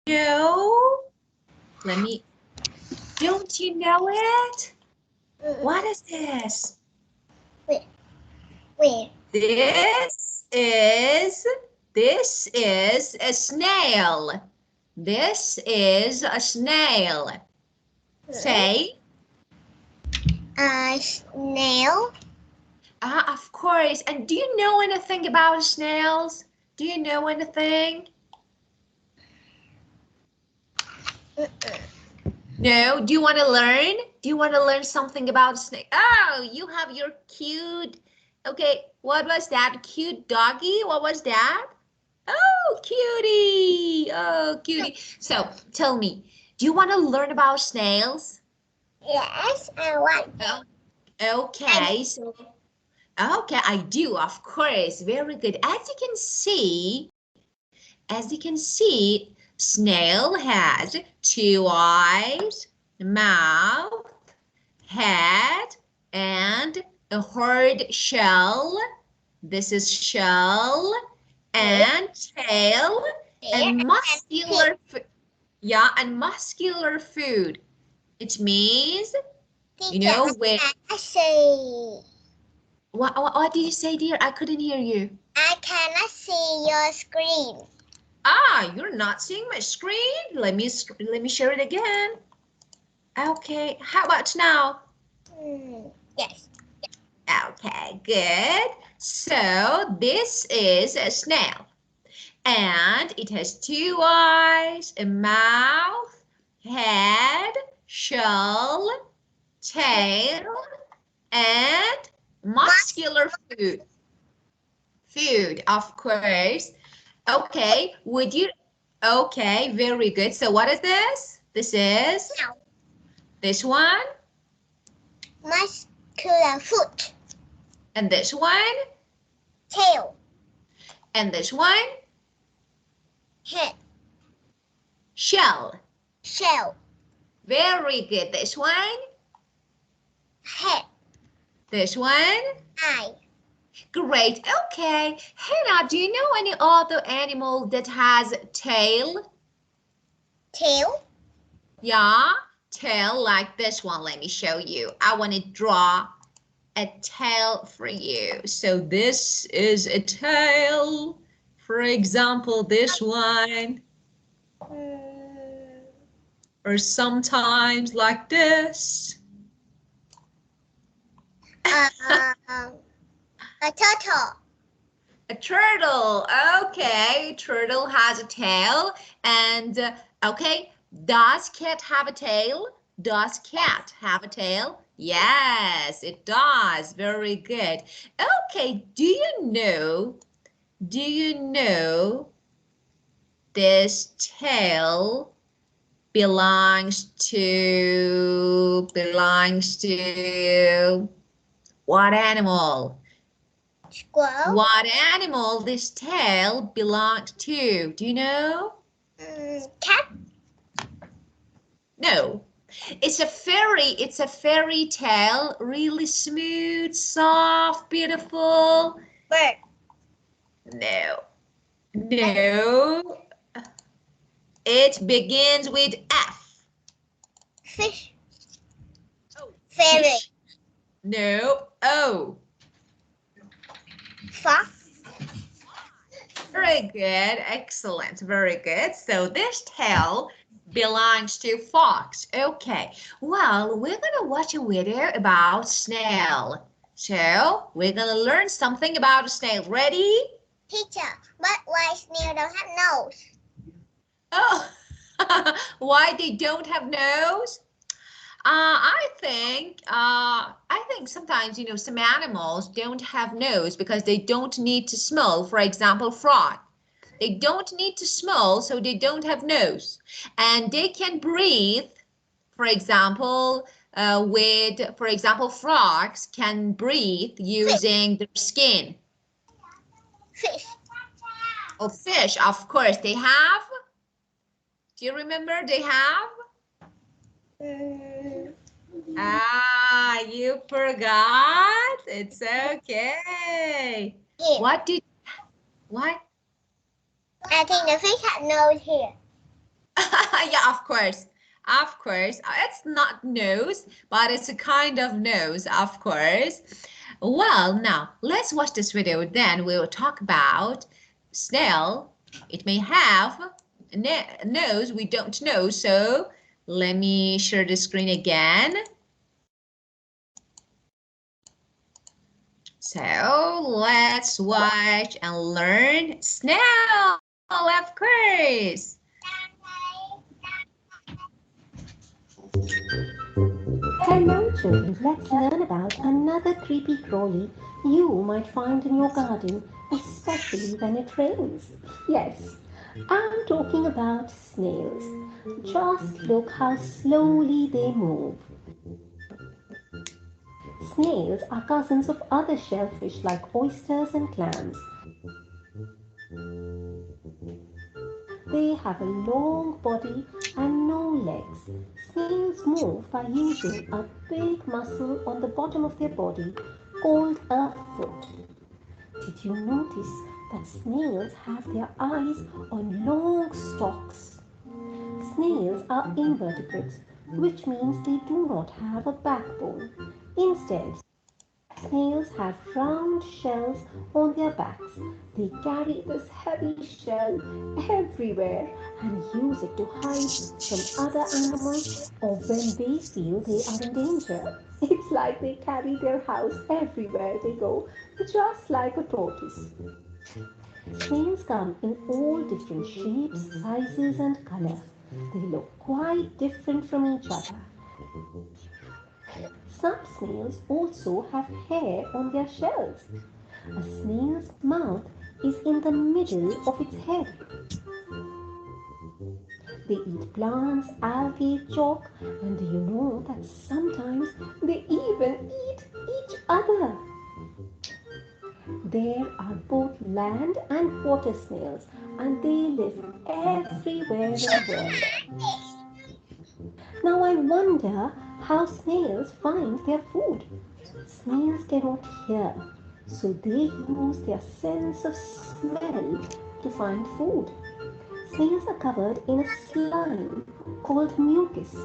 know? Let me, don't you know it? What is this? Where? This is a snail. This is a snail. Say. A snail. Of course. And do you know anything about snails? Do you know anything? No? Do you want to learn? Do you want to learn something about snake? Oh, you have your cute. Okay, what was that? Cute doggy? What was that? Oh, cutie. Oh, cutie. So tell me, do you want to learn about snails? Yes, I want. Oh, okay, so okay, I do, of course. Very good. As you can see, snail has two eyes, mouth, head, and a hard shell. This is shell and tail and muscular, yeah, and muscular food. It means, you know, when. I say. What did you say, dear? I couldn't hear you. I cannot see your screen. You're not seeing my screen? Let me share it again. Okay, how about now? Yes. Okay, good. So this is a snail. And it has two eyes, a mouth, head, shell, tail, and muscular food. Food, of course. Okay, would you? Okay, very good. So what is this? This is this one. Muscular foot. And this one. Tail. And this one. Head. Shell. Shell. Very good. This one. Head. This one. Eye. Great. Okay. Hannah, do you know any other animal that has tail? Tail. Yeah, tail like this one. Let me show you. I want to draw a tail for you. So this is a tail. For example, this one. Or sometimes like this. A turtle. A turtle. Okay, turtle has a tail. And okay, does cat have a tail? Does cat have a tail? Yes, it does. Very good. Okay, do you know this tail belongs to what animal? Squirrel. What animal this tail belongs to? Do you know? Cat. No. It's a fairy tale, really smooth, soft, beautiful. Bird. No. No. It begins with F. Fish. Oh, Fairy. fish. No. O. Fox. Very good. Excellent. Very good. So this tail belongs to fox. Okay. Well, we're going to watch a video about snail. So we're going to learn something about a snail. Ready? Teacher, but why snail don't have nose? Oh, why they don't have nose? I think sometimes, you know, some animals don't have nose because they don't need to smell. For example, frog. They don't need to smell, so they don't have nose. And they can breathe, for example, frogs can breathe using their skin. Fish. Oh, fish, of course, they have. Do you remember they have? You forgot? It's okay. Here. What? I think the fish had nose here. Yeah, of course. Of course. It's not nose, but it's a kind of nose, of course. Well, now let's watch this video. Then we will talk about snail. It may have a nose. We don't know. So let me share the screen again. So let's watch and learn snail, of course. Hello children, let's learn about another creepy crawly you might find in your garden, especially when it rains. Yes, I'm talking about snails. Just look how slowly they move. Snails are cousins of other shellfish like oysters and clams. They have a long body and no legs. Snails move by using a big muscle on the bottom of their body called a foot. Did you notice that snails have their eyes on long stalks? Snails are invertebrates, which means they do not have a backbone. Instead, snails have round shells on their backs. They carry this heavy shell everywhere and use it to hide from other animals or when they feel they are in danger. It's like they carry their house everywhere they go, just like a tortoise. Snails come in all different shapes, sizes, and colors. They look quite different from each other. Some snails also have hair on their shells. A snail's mouth is in the middle of its head. They eat plants, algae, chalk, and do you know that sometimes they even eat each other? There are both land and water snails, and they live everywhere in the world. Now I wonder how snails find their food. Snails cannot hear, so they use their sense of smell to find food. Snails are covered in a slime called mucus.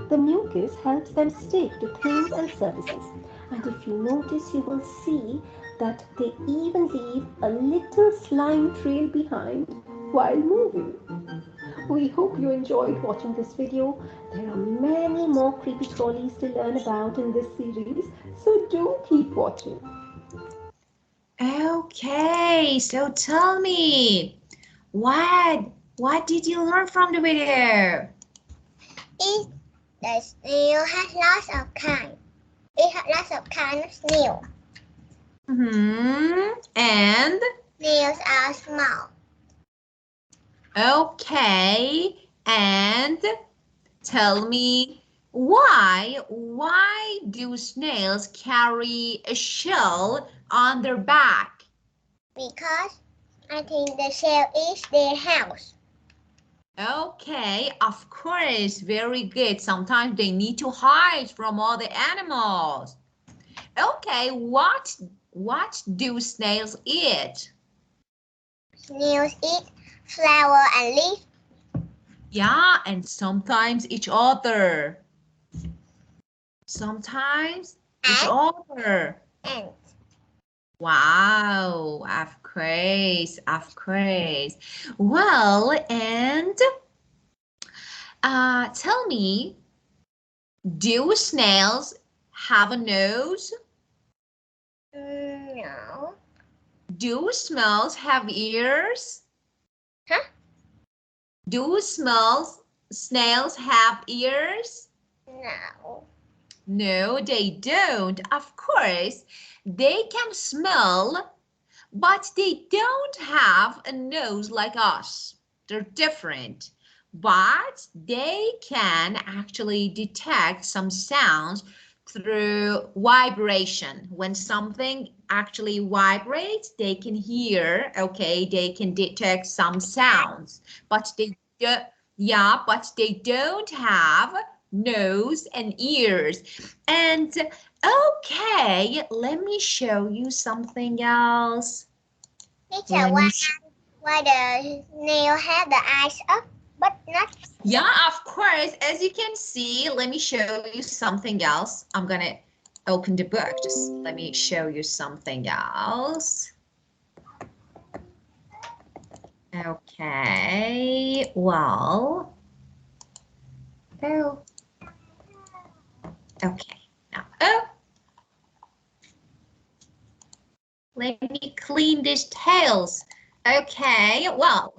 The mucus helps them stick to things and surfaces. And if you notice, you will see that they even leave a little slime trail behind while moving. We hope you enjoyed watching this video. There are many more creepy crawlies to learn about in this series, so do keep watching. Okay, so tell me, what did you learn from the video? The snail has lots of kind. It has lots of kind of snail. And Snails are small. okay, and tell me why do snails carry a shell on their back? Because I think the shell is their house. Okay, of course, very good. Sometimes they need to hide from all the animals. Okay, what do snails eat? Snails eat flower and leaf. Yeah, and sometimes each other. Sometimes each other. And Wow, of course, of course. Well, and tell me, do snails have a nose? no. Do snails have ears? Huh? Do snails have ears? No. No, they don't. Of course, they can smell, but they don't have a nose like us. They're different. But they can actually detect some sounds through vibration. When something actually vibrates, they can hear, okay, they can detect some sounds. But they do, yeah, but they don't have nose and ears. And okay, let me show you something else. Teacher, why the snail have the eyes up? but not. Yeah, of course. As you can see, let me show you something else. I'm gonna open the book. Just let me show you something else. Okay, well. Oh. Okay, now, oh. Let me clean these tails. Okay, well.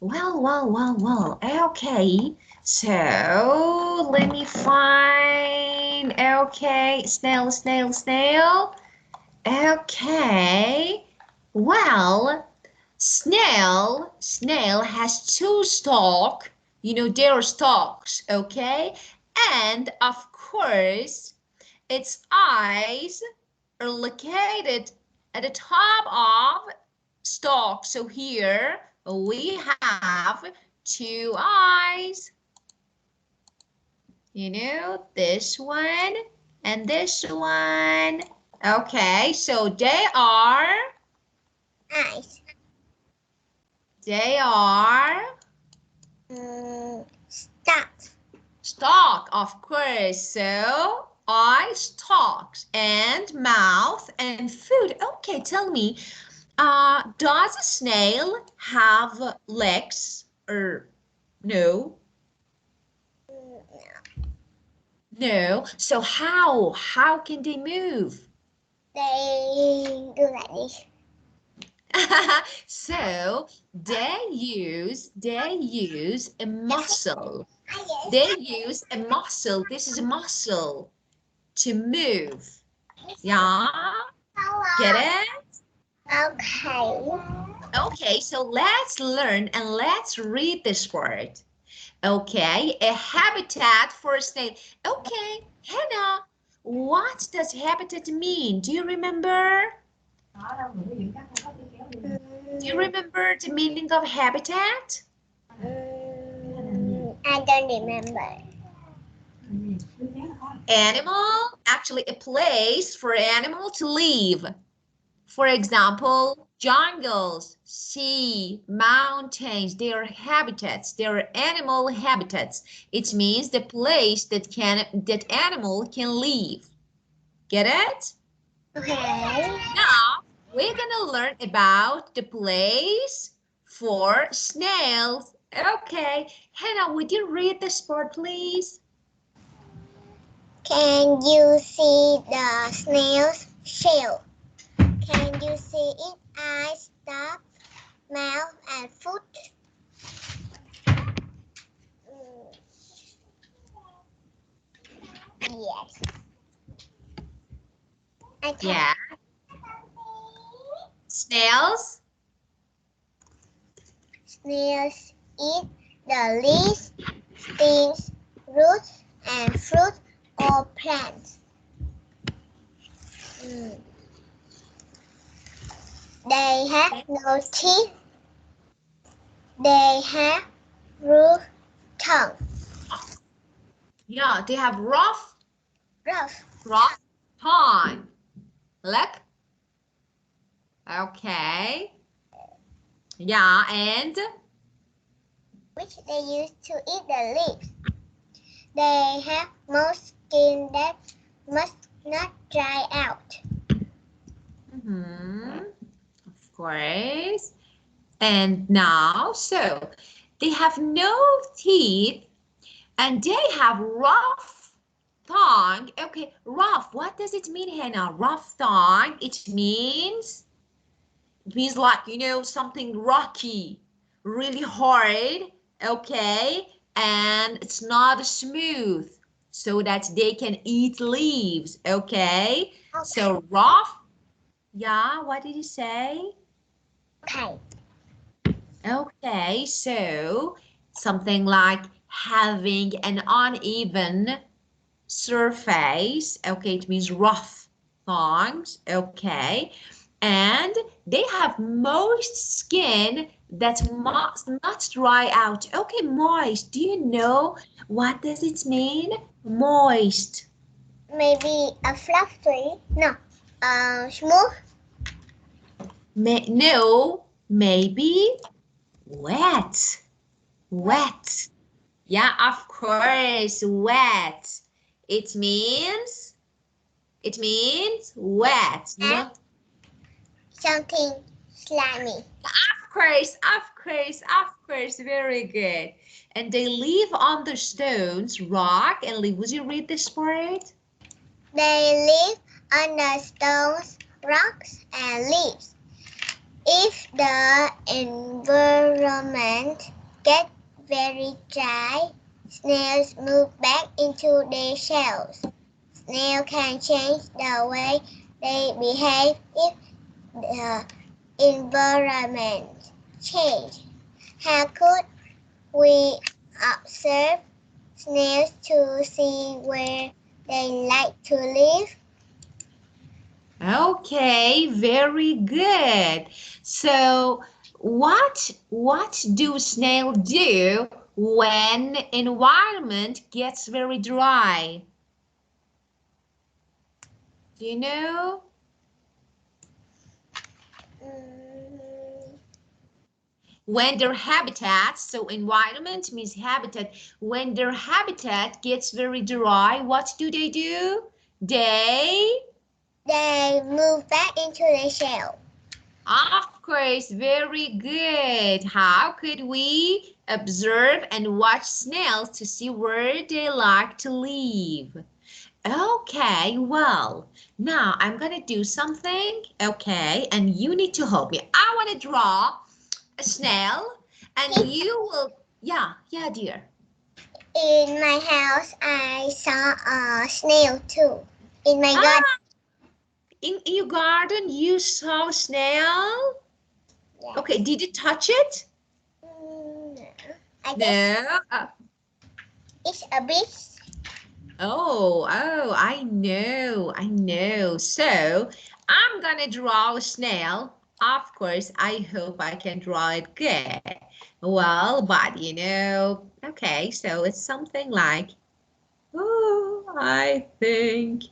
Okay, so let me find, okay, snail. Okay, well, snail has two stalks, their stalks, okay? And of course, its eyes are located at the top of stalk. So here we have two eyes. This one and this one. Okay, so they are Eyes. Stalk, of course. So eye, stalks, and mouth and food. Okay, tell me, does a snail have legs or no? No. So how can they move? They do like this. So they use a muscle. They use a muscle. This is a muscle to move. Yeah, get it? Okay. Okay, so let's learn and let's read this word. Okay, a habitat for a snail. Okay, Hannah, what does habitat mean? Do you remember? Do you remember the meaning of habitat? I don't remember. Animal, actually a place for animal to live. For example, jungles, sea, mountains, they are habitats, they are animal habitats. It means the place that animal can live. Get it? Okay. Now, we're gonna learn about the place for snails. Okay, Hannah, would you read this part, please? Can you see the snail's shell? Can you see its eyes, stalk, mouth, and foot? Yes. I can. Yeah. Snails? Snails eat the leaves, stems, roots, and fruit or plants. They have no teeth. They have rough tongue. Yeah, they have rough Rough. tongue. Look. Okay. Yeah, and? Which they use to eat the leaves. They have most skin that must not dry out. Of course. And now, so they have no teeth and they have rough tongue. Okay, rough. What does it mean, Hannah? Rough tongue. It means like, something rocky, really hard. Okay, and it's not smooth so that they can eat leaves. Okay, so rough. Yeah, what did you say? Okay. Okay, so something like having an uneven surface. Okay, it means rough tongues. Okay, and they have moist skin that must not dry out. Okay, moist. Do you know what does it mean? Moist. Maybe a fluffy. No. Smooth. No, maybe wet. Wet. Yeah, of course, wet. It means wet. No. Something slimy. Of course, very good. And they live on the stones, rock, and leaf. Would you read this part? They live on the stones, rocks, and leaves. If the environment gets very dry, snails move back into their shells. Snails can change the way they behave if the environment changes. How could we observe snails to see where they like to live? Okay, very good. So what do snails do when environment gets very dry? Do you know? When their habitat, so environment means habitat, when their habitat gets very dry, what do? They move back into the shell. Of course, very good. How could we observe and watch snails to see where they like to live? Okay, well, now I'm gonna do something, okay, and you need to help me. I want to draw a snail, and you will, yeah, dear. In my house, I saw a snail too. In my garden. In your garden, you saw a snail? Yes. Okay, did you touch it? No. I guess No. it's a bit. Oh, I know. So I'm gonna draw a snail. Of course, I hope I can draw it good. Well, but okay, so it's something like, oh, I think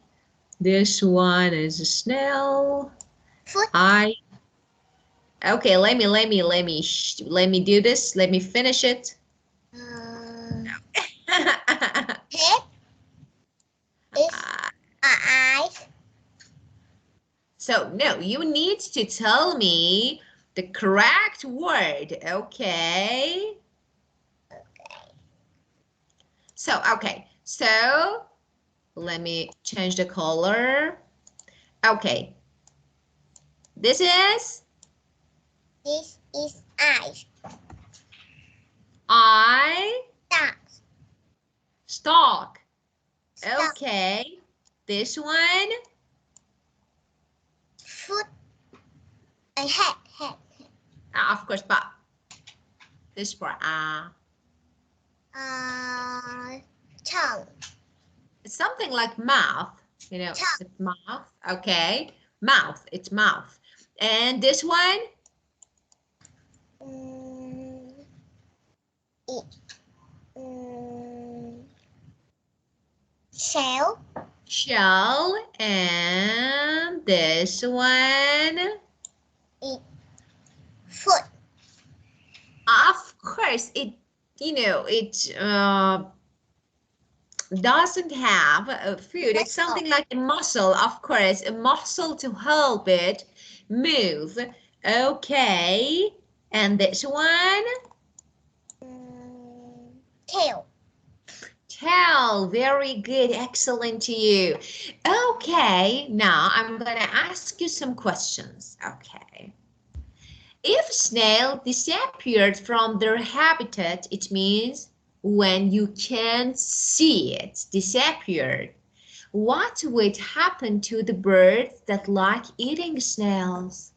this one is a snail. Foot. Okay, let me do this. Let me finish it. Head is eyes. So, no, you need to tell me the correct word, okay? So let me change the color. Okay, this is Eyes. Stalk. Okay, this one? Foot. Head. Of course, but this for Tongue. it's something like mouth, Tongue. it's mouth, okay? Mouth, it's mouth. And this one? Shell. And this one? Foot. Of course, it doesn't have a food. It's something like a muscle, of course, a muscle to help it move. Okay, and this one? Tail. Tail, very good, excellent to you. Okay, now I'm gonna ask you some questions, okay? If snail disappeared from their habitat, it means when you can't see it, disappeared. What would happen to the birds that like eating snails?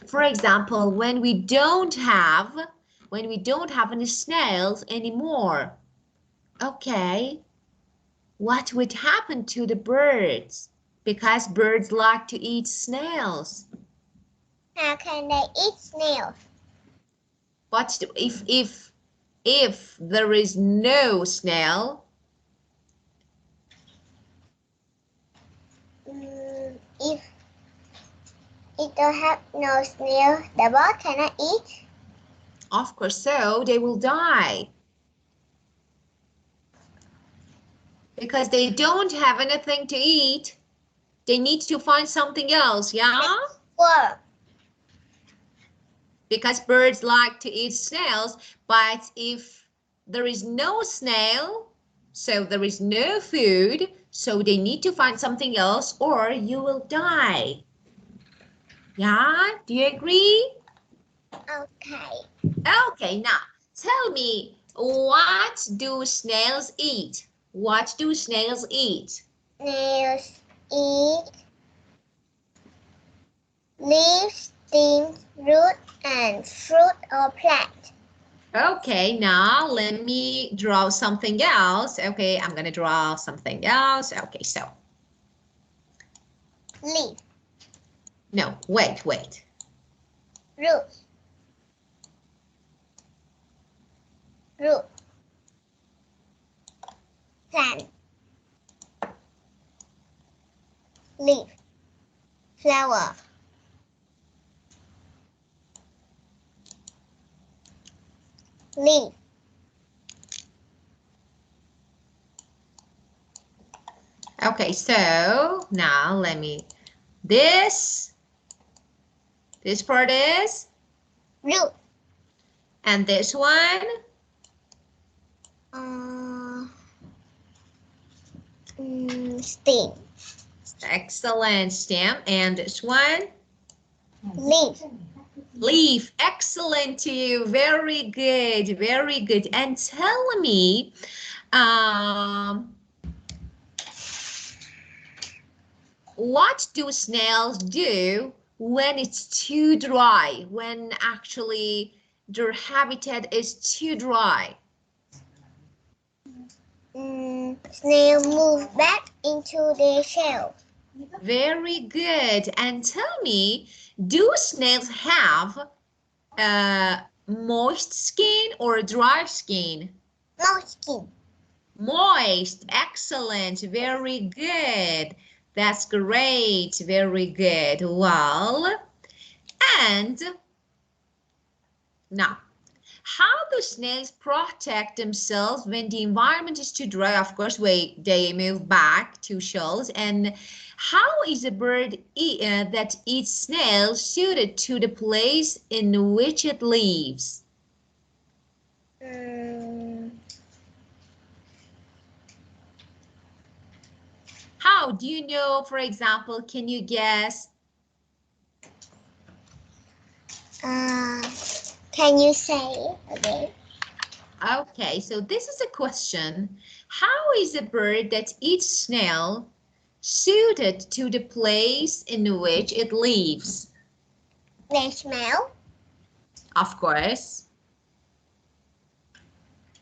For example, when we don't have any snails anymore, okay, what would happen to the birds? Because birds like to eat snails. How can they eat snails? But if there is no snail? If it don't have no snail, the bird cannot eat. Of course, so they will die. Because they don't have anything to eat. They need to find something else, yeah? Work. Because birds like to eat snails, but if there is no snail, so there is no food, so they need to find something else or you will die. Yeah, do you agree? Okay. Okay, now tell me, what do snails eat? What do snails eat? Snails eat leaves, stems, root, and fruit or plant. Okay, now let me draw something else. Okay, I'm gonna draw something else. Okay, so. Leaf. No, wait. Root. Root. Plant. Leaf. Flower. Leaf. Okay, so now let me, this part is? Root. And this one? Stem. Excellent, stem. And this one? Leaf. Leaf. Excellent to you. Very good, very good. And tell me, what do snails do when it's too dry, when actually their habitat is too dry? Snail move back into their shell. Very good. And tell me, do snails have moist skin or dry skin? Moist skin. Moist. Excellent. Very good. That's great. Very good. Well, and now, how do snails protect themselves when the environment is too dry? Of course, they move back to shells. And how is a bird that eats snails suited to the place in which it lives? How do you know, for example, can you guess? Can you say again? Okay, so this is a question. How is a bird that eats snail suited to the place in which it lives? They smell. Of course.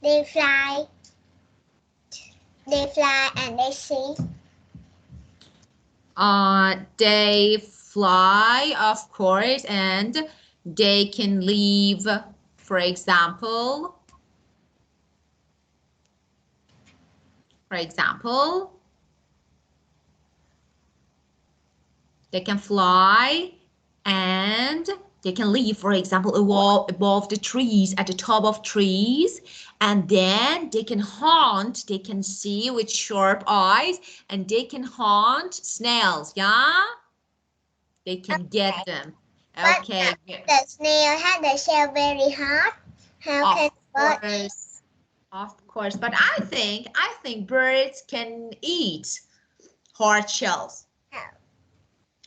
They fly. They fly and they see. They fly, of course, and they can live, for example, they can fly and they can live, for example, above the trees, at the top of trees, and then they can hunt, they can see with sharp eyes, and they can hunt snails, yeah? They can get them. Okay. But the snail had the shell very hard. How can bird? Of course, but I think birds can eat hard shells. Oh.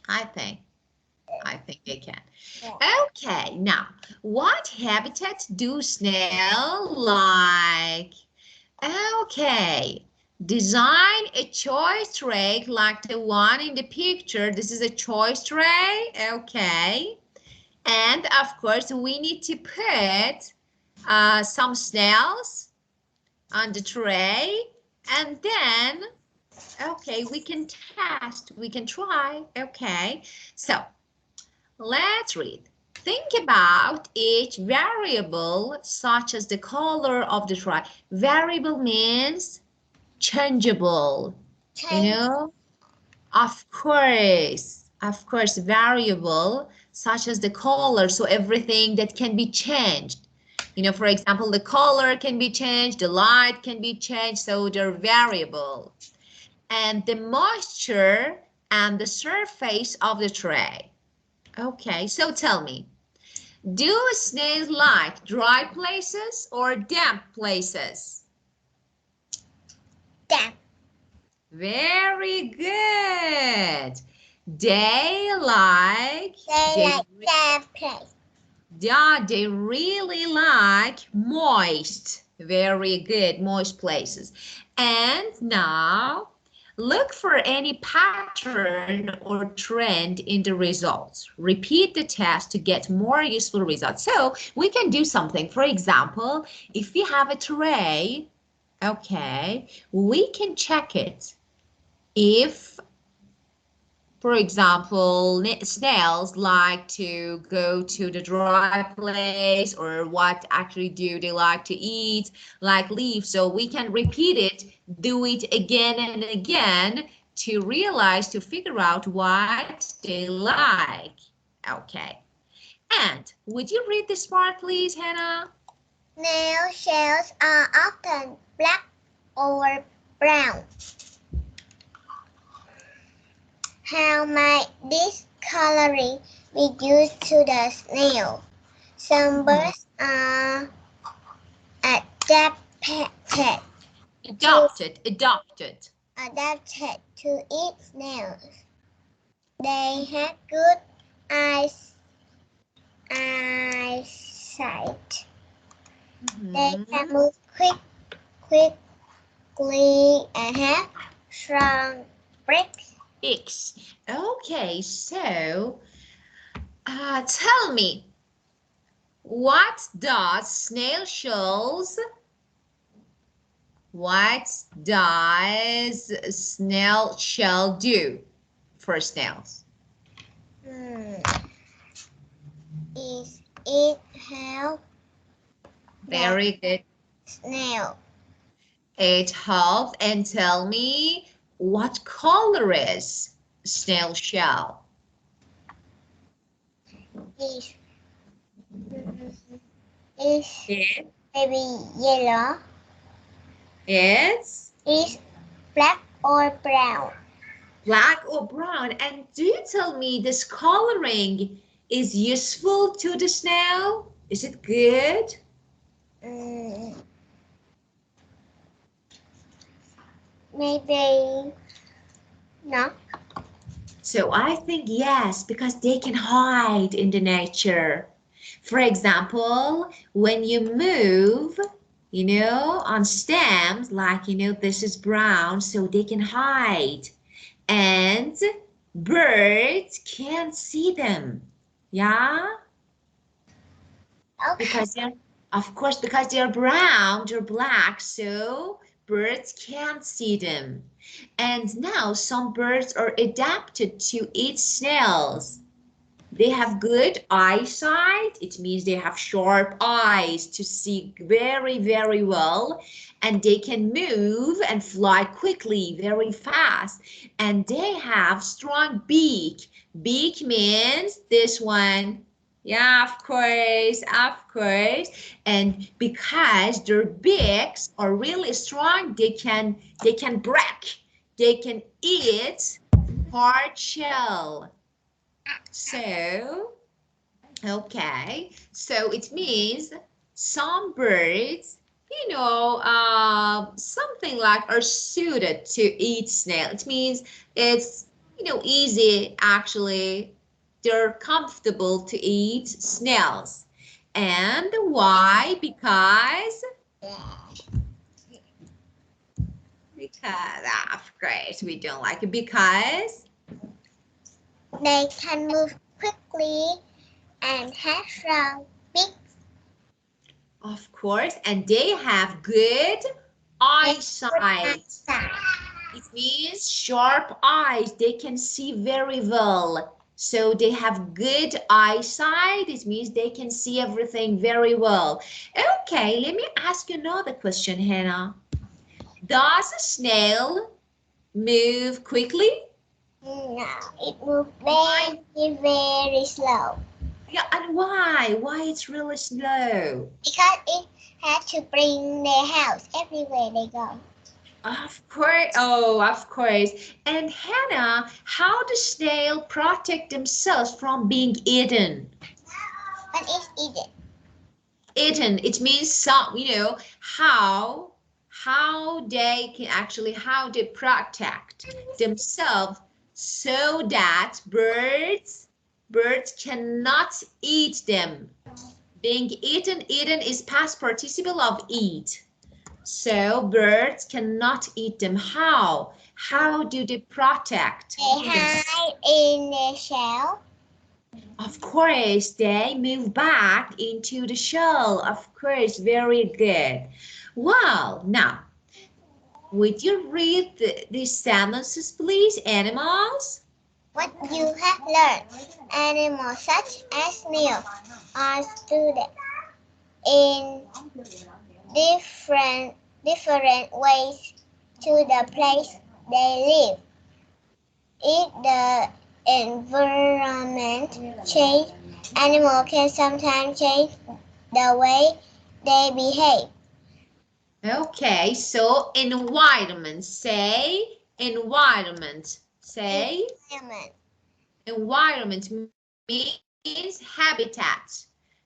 I think they can. Okay, now, what habitat do snails like? Okay, design a choice tray like the one in the picture. This is a choice tray, okay. And of course, we need to put some snails on the tray, and then, okay, we can test, we can try, okay. So, let's read. Think about each variable, such as the color of the tray. Variable means changeable, you know? Of course, variable, such as the color, so everything that can be changed. For example, the color can be changed, the light can be changed, so they're variable. And the moisture and the surface of the tray. Okay, so tell me, do snails like dry places or damp places? Damp. Very good. They like Damp place. Yeah, they really like moist. Very good, moist places. And now look for any pattern or trend in the results. Repeat the test to get more useful results. So we can do something. For example, if we have a tray, okay, we can check it. If, for example, snails like to go to the dry place, or what actually do they like to eat, like leaves. So we can repeat it, do it again and again to realize, to figure out what they like. Okay. And would you read this part, please, Hannah? Snail shells are often black or brown. How might this coloring be used to the snail? Some birds are adapted adapted to eat snails. They have good eyesight. They can move quickly and have strong beaks. Okay, so tell me, what does snail shell do for snails? It help Very good. snail. It helps. And tell me, what color is snail shell? Is It maybe yellow. is Is black or brown? black or brown. And do you tell me, this coloring is useful to the snail? Is it good? Maybe not. So I think yes, because they can hide in the nature. For example, when you move, on stems, like, this is brown, so they can hide. And birds can't see them. Yeah? Okay. Because they're brown, they're black, so birds can't see them. And now some birds are adapted to eat snails. They have good eyesight. It means they have sharp eyes to see very, very well. And they can move and fly quickly, very fast. And they have strong beak. Beak means this one. Yeah, of course. And because their beaks are really strong, they can break. They can eat hard shell. So, okay, so it means some birds, something like are suited to eat snail. It means it's, easy actually. They're comfortable to eat snails. And why? Because of course we don't like it, because they can move quickly and have strong beaks. Of course, and they have good eyesight. It means sharp eyes. They can see very well. So they have good eyesight. It means they can see everything very well. Okay, let me ask you another question, Hannah. Does a snail move quickly? No, it moves very, very slow. Yeah, and why? Why it's really slow? Because it has to bring their house everywhere they go. Of course. Oh, of course. And Hannah, how does snail protect themselves from being eaten? When it's eaten. Eaten. It means some, how they can actually how they protect themselves so that birds cannot eat them. Being eaten is past participle of eat. So birds cannot eat them. How? How do they protect? They hide in their shell. Of course, they move back into the shell. Of course, very good. Well, now, would you read these sentences, please, animals? What you have learned. Animals such as snails are studied in different ways to the place they live. If the environment change, animals can sometimes change the way they behave. Okay, so environment. Say environment. Say environment means habitat.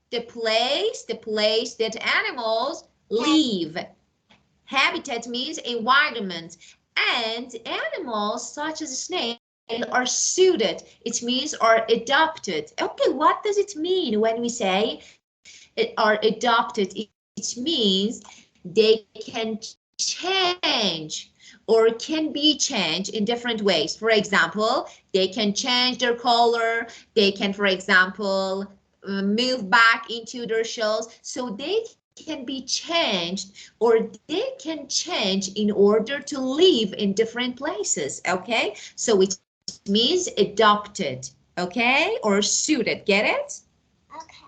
The place that animals live. Habitat means environment. And animals such as a snail are suited. It means are adopted. Okay, what does it mean when we say it are adopted? It means they can change or can be changed in different ways. For example, they can change their color. They can, for example, move back into their shells. So they can be changed or they can change in order to live in different places. Okay, so it means adopted, okay, or suited. Get it? Okay.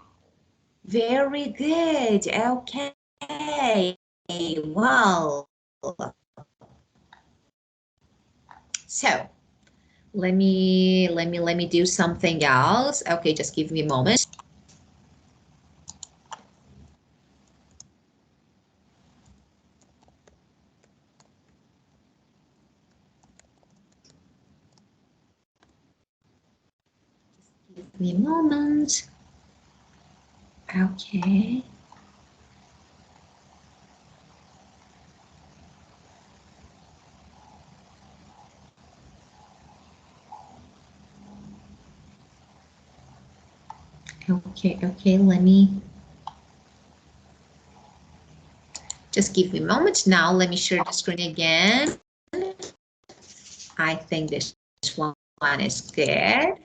Very good. Okay. Well. So let me do something else. Okay, just give me a moment. Give me a moment. Okay. Okay, let me just give me a moment now. Let me share the screen again. I think this one is good.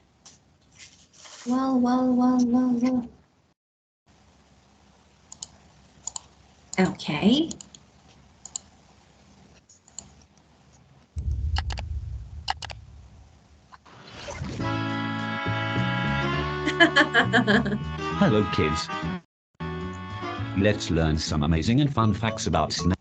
Well. Okay. Hello kids. Let's learn some amazing and fun facts about snail.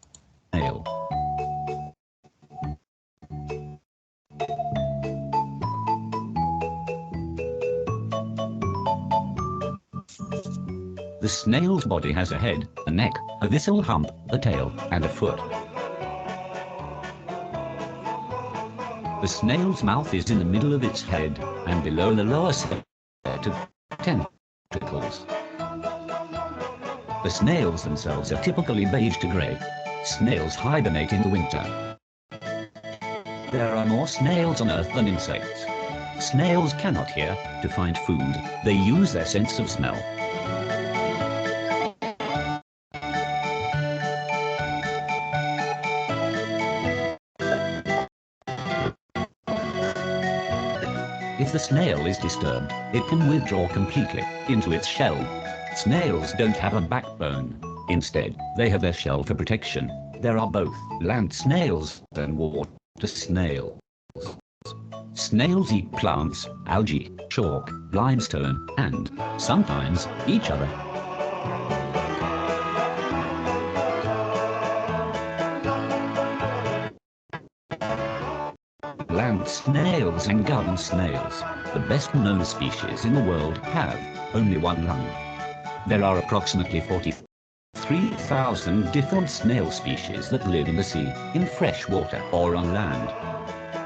The snail's body has a head, a neck, a visceral hump, a tail, and a foot. The snail's mouth is in the middle of its head, and below the lower set of tentacles. The snails themselves are typically beige to grey. Snails hibernate in the winter. There are more snails on Earth than insects. Snails cannot hear. To find food, they use their sense of smell. If the snail is disturbed, it can withdraw completely into its shell. Snails don't have a backbone. Instead, they have their shell for protection. There are both land snails and water snails. Snails eat plants, algae, chalk, limestone, and sometimes each other. land snails and garden snails, the best known species in the world, have only one lung. There are approximately 43,000 different snail species that live in the sea, in fresh water or on land.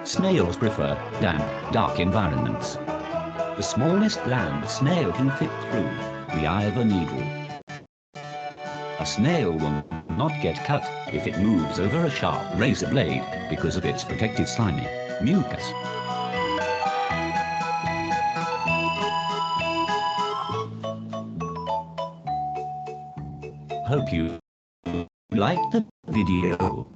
Snails prefer damp, dark environments. The smallest land snail can fit through the eye of a needle. A snail will not get cut if it moves over a sharp razor blade because of its protective slimy mucus. Hope you liked the video.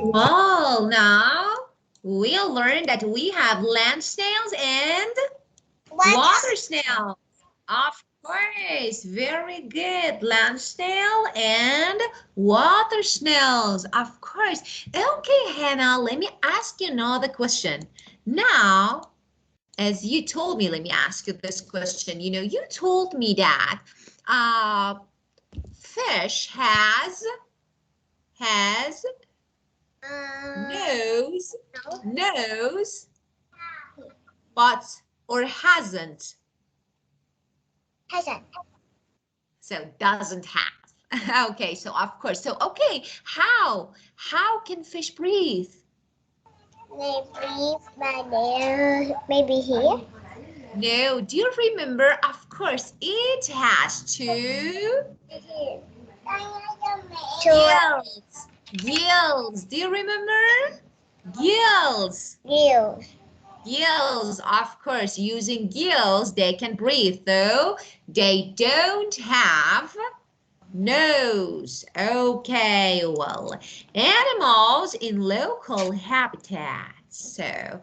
Well, now we'll learn that we have land snails and water snails. Of course, very good. Land snail and water snails. Of course. Okay, Hannah, let me ask you another question. Now, as you told me, let me ask you this question. You know, you told me that fish has nose, but or hasn't. So doesn't have. Okay, so of course. So okay, how can fish breathe? They breathe by their maybe here. No, do you remember? Of course, it has two gills. Gills. Do you remember? Gills. Gills, of course, using gills, they can breathe, though they don't have nose. Okay, well, animals in local habitats. So,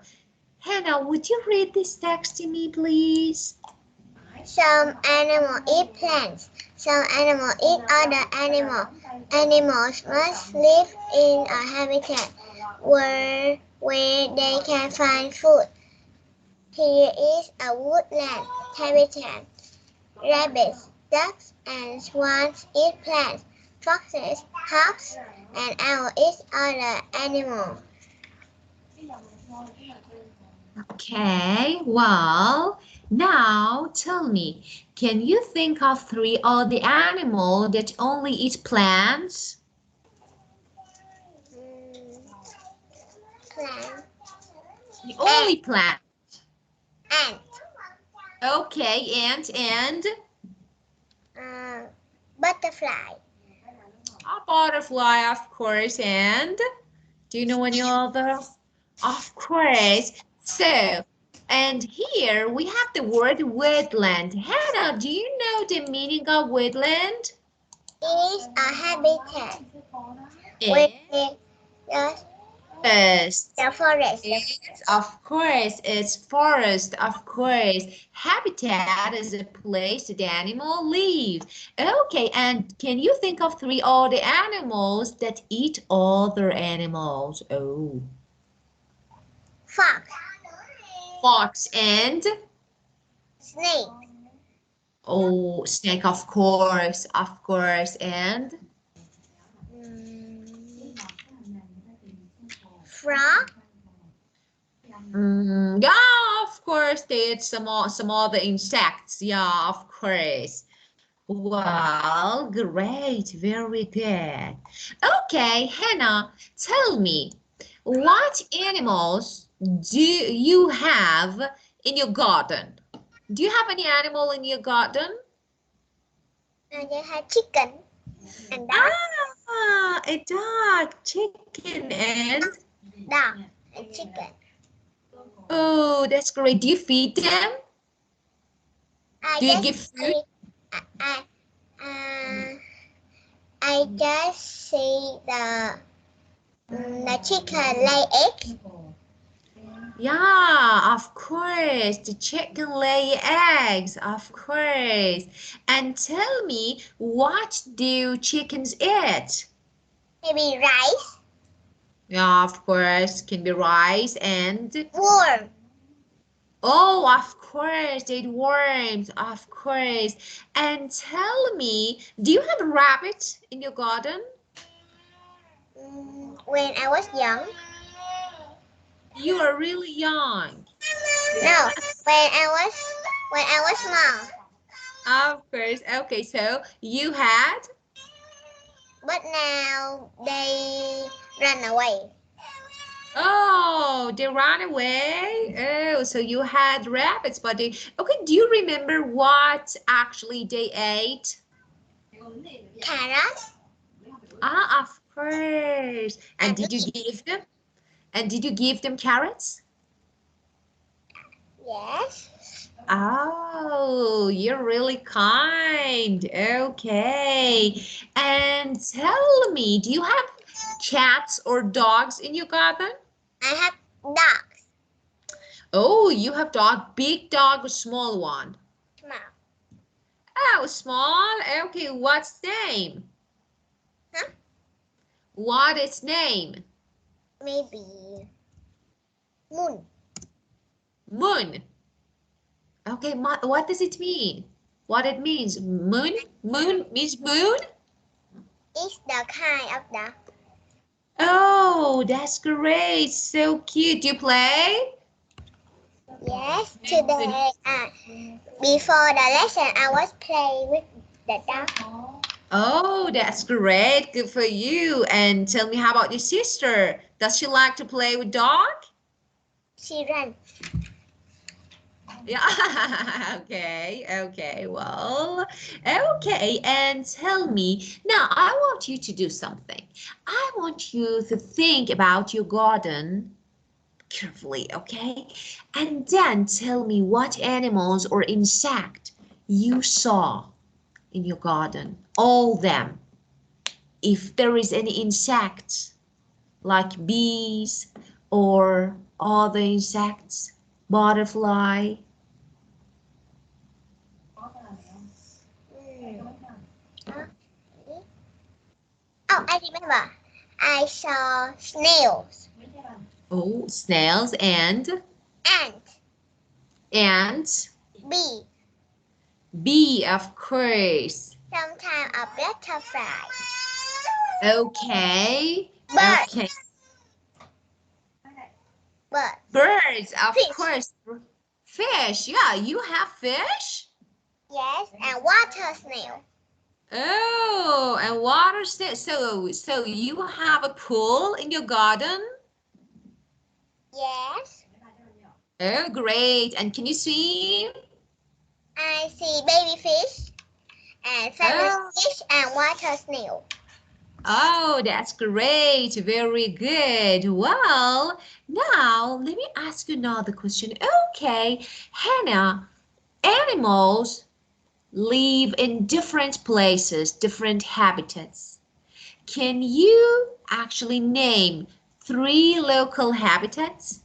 Hannah, would you read this text to me, please? Some animals eat plants. Some animals eat other animals. Animals must live in a habitat where they can find food. Here is a woodland habitat. Rabbits, ducks, and swans eat plants. Foxes, hawks, and owls eat other animals. Okay, well, now tell me, can you think of three other animals that only eat plants? Plant. Only plant. Ant. Okay, and? Butterfly. A butterfly, of course, and? Do you know any other? Of course. So, and here we have the word woodland. Hannah, do you know the meaning of woodland? It is a habitat Yes. The forest. Yes, of course, it's forest, of course. Habitat is a place that the animal lives. Okay, and can you think of three other animals that eat other animals? Oh. Fox. Fox and? Snake. Oh, snake, of course, and? Frog. Yeah, of course, they eat some other insects. Yeah, of course. Well, great, very good. Okay, Hannah, tell me, what animals do you have in your garden? Do you have any animal in your garden? They have chicken and dog. Ah, a dog, chicken, and? Dog and chicken. Oh, that's great. Do you feed them? Do you give food? I just see the chicken lay eggs. Yeah, of course. The chicken lay eggs, of course. And tell me, what do chickens eat? Maybe rice. Yeah, of course. Can be rice and? Worm. Oh, of course. They eat worms, of course. And tell me, do you have a rabbit in your garden? When I was young, You are really young. No, when I was small. Of course. Okay, so you had. But now they run away. Oh, they ran away. Oh, so you had rabbits, but they. Okay, do you remember what actually they ate? Carrots Ah, of course. And and did you give them? And did you give them carrots? yes. Oh, you're really kind. Okay. And tell me, do you have cats or dogs in your garden? I have dogs. Oh, you have dog, big dog or small one? Small. Oh, small. Okay, what's name? Huh? What is name? Maybe moon. Moon. Okay, what does it mean? What it means? Moon? Moon means moon? It's the kind of dog. Oh, that's great. So cute. Do you play? Yes. Today, before the lesson, I was playing with the dog. Oh, that's great. Good for you. And tell me, how about your sister? Does she like to play with dog? She ran. Yeah. Okay. Well, okay. And tell me, now I want you to do something. I want you to think about your garden carefully, okay? And then tell me what animals or insect you saw in your garden. All them. If there is any insects like bees or other insects, butterfly. Oh, I remember. I saw snails, Oh, snails ants, and bees, bee, of course. sometimes a butterfly, Okay. birds, Okay. birds, Birds, of fish. course. Fish. Yeah, you have fish? Yes, and water snail. Oh, and water snail. So you have a pool in your garden? Yes, Oh, great. And can you swim? I see baby fish and feather Oh, fish and water snail. oh, that's great. Very good. Well, now let me ask you another question. Okay, Hannah, animals live in different places, different habitats. Can you actually name 3 local habitats?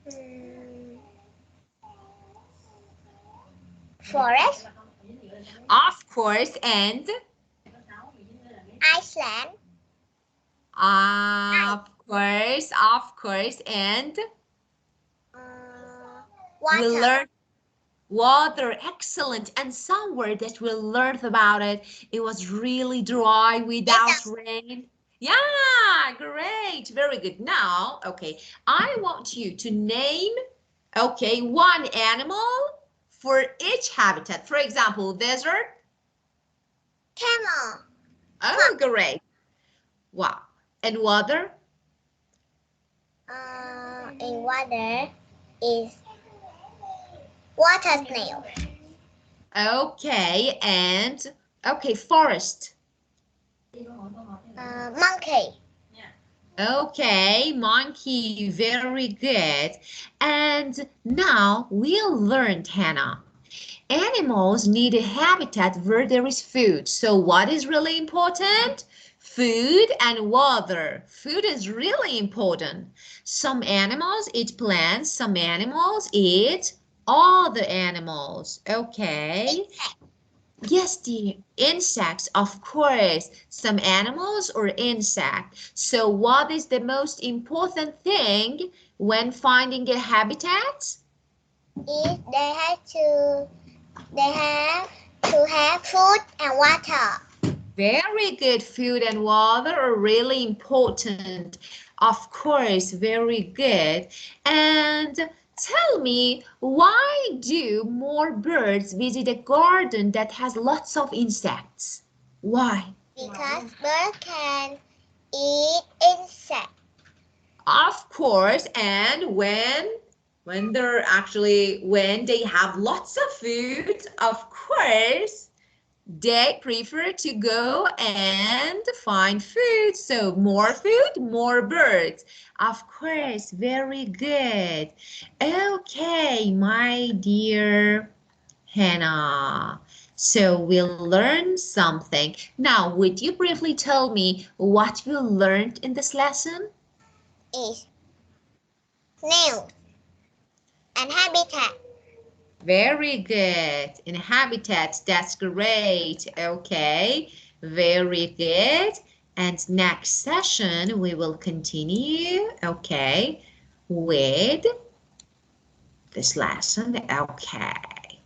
Hmm, forest, Of course, and Iceland, of course, and we'll water. learn water. Excellent. And somewhere that we'll learn about it, it was really dry without Desert. rain. Yeah, great. Very good. Now, okay, I want you to name, okay, one animal for each habitat. For example, desert. Camel. Oh, great. Wow. And water? In water is water snail. Okay. And, okay, forest. Monkey. Okay, monkey, very good. And now we'll learn, Hannah. Animals need a habitat where there is food. So what is really important? Food and water. Food is really important. Some animals eat plants, some animals eat other animals. Okay. Yes, dear. Insects, of course. Some animals or insect. So what is the most important thing when finding a habitat? Is they have to have food and water. Very good. Food and water are really important. Of course, very good. And tell me, why do more birds visit a garden that has lots of insects? Why? Because birds can eat insects. Of course, and when they have lots of food, of course, they prefer to go and find food. So more food, more birds. Of course, very good. Okay, my dear Hannah. So we'll learn something. Now, would you briefly tell me what you learned in this lesson? Is snails and habitat. Very good. In habitats, that's great. Okay, very good. And next session, we will continue, okay, with this lesson. Okay,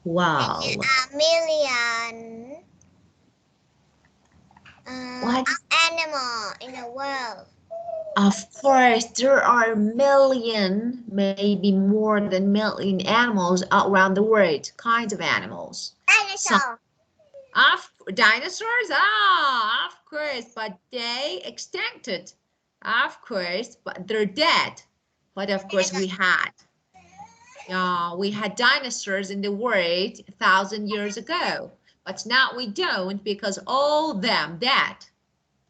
wow. There are million What? animals in the world. Of course, there are million, maybe more than million animals around the world, kinds of animals. Dinosaur. Of dinosaurs, of course, but they extincted. Of course, but they're dead. But of course, we had dinosaurs in the world 1,000 years ago. But now we don't because all them dead.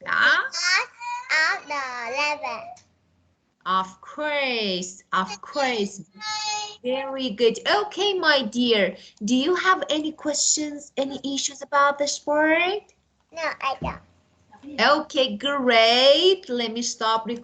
Yeah? Because of the level. Of course. Very good. Okay, my dear. Do you have any questions, any issues about the sport? No, I don't. Okay, great. Let me stop recording.